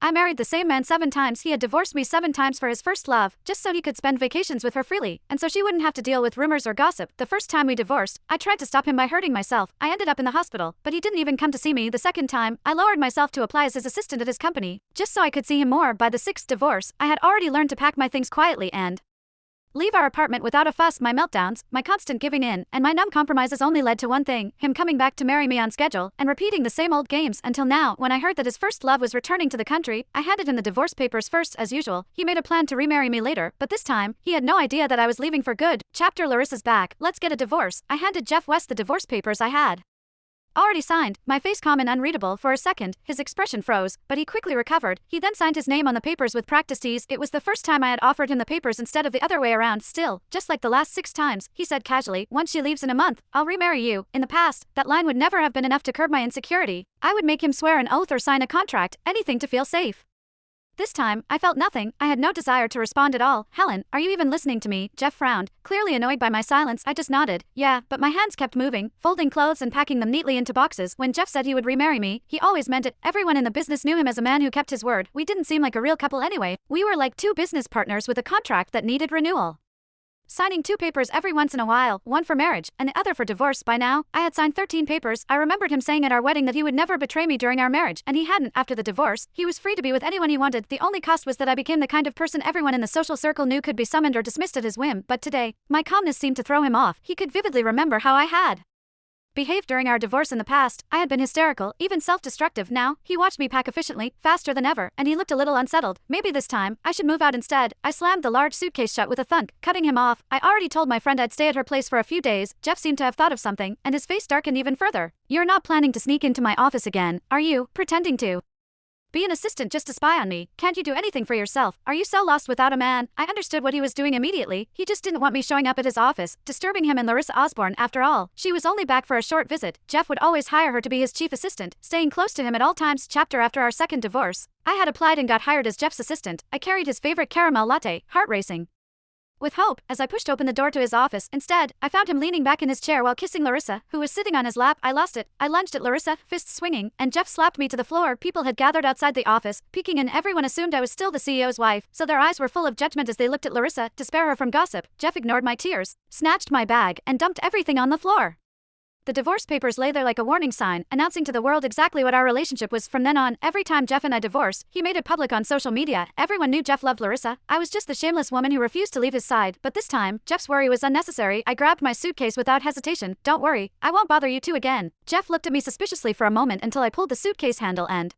I married the same man 7 times. He had divorced me 7 times for his first love, just so he could spend vacations with her freely, and so she wouldn't have to deal with rumors or gossip. The first time we divorced, I tried to stop him by hurting myself. I ended up in the hospital, but he didn't even come to see me. The second time, I lowered myself to apply as his assistant at his company, just so I could see him more. By the sixth divorce, I had already learned to pack my things quietly and leave our apartment without a fuss. My meltdowns, my constant giving in, and my numb compromises only led to one thing: him coming back to marry me on schedule and repeating the same old games until now. When I heard that his first love was returning to the country, I handed him the divorce papers first. As usual, he made a plan to remarry me later, but this time, he had no idea that I was leaving for good. Chapter: Larissa's back. Let's get a divorce. I handed Jeff West the divorce papers I had already signed, my face calm and unreadable. For a second, his expression froze, but he quickly recovered. He then signed his name on the papers with practiced ease. It was the first time I had offered him the papers instead of the other way around. Still, just like the last 6 times, he said casually, "Once she leaves in a month, I'll remarry you." In the past, that line would never have been enough to curb my insecurity. I would make him swear an oath or sign a contract, anything to feel safe. This time, I felt nothing. I had no desire to respond at all. "Helen, are you even listening to me?" Jeff frowned, clearly annoyed by my silence. I just nodded. Yeah, but my hands kept moving, folding clothes and packing them neatly into boxes. When Jeff said he would remarry me, he always meant it. Everyone in the business knew him as a man who kept his word. We didn't seem like a real couple anyway. We were like two business partners with a contract that needed renewal, signing 2 papers every once in a while, one for marriage and the other for divorce. By now, I had signed 13 papers. I remembered him saying at our wedding that he would never betray me during our marriage, and he hadn't. After the divorce, he was free to be with anyone he wanted. The only cost was that I became the kind of person everyone in the social circle knew could be summoned or dismissed at his whim. But today, my calmness seemed to throw him off. He could vividly remember how I had behaved during our divorce in the past. I had been hysterical, even self-destructive. Now, he watched me pack efficiently, faster than ever, and he looked a little unsettled. Maybe this time, I should move out instead. I slammed the large suitcase shut with a thunk, cutting him off. I already told my friend I'd stay at her place for a few days. Jeff seemed to have thought of something, and his face darkened even further. "You're not planning to sneak into my office again, are you? Pretending to be an assistant just to spy on me? Can't you do anything for yourself? Are you so lost without a man?" I understood what he was doing immediately. He just didn't want me showing up at his office, disturbing him and Larissa Osborne. After all, she was only back for a short visit. Jeff would always hire her to be his chief assistant, staying close to him at all times. Chapter: After our second divorce, I had applied and got hired as Jeff's assistant. I carried his favorite caramel latte, heart racing with hope as I pushed open the door to his office. Instead, I found him leaning back in his chair while kissing Larissa, who was sitting on his lap. I lost it. I lunged at Larissa, fists swinging, and Jeff slapped me to the floor. People had gathered outside the office, peeking in. Everyone assumed I was still the CEO's wife, so their eyes were full of judgment as they looked at Larissa to spare her from gossip. Jeff ignored my tears, snatched my bag, and dumped everything on the floor. The divorce papers lay there like a warning sign, announcing to the world exactly what our relationship was. From then on, every time Jeff and I divorced, he made it public on social media. Everyone knew Jeff loved Larissa. I was just the shameless woman who refused to leave his side. But this time, Jeff's worry was unnecessary. I grabbed my suitcase without hesitation. "Don't worry, I won't bother you two again." Jeff looked at me suspiciously for a moment until I pulled the suitcase handle and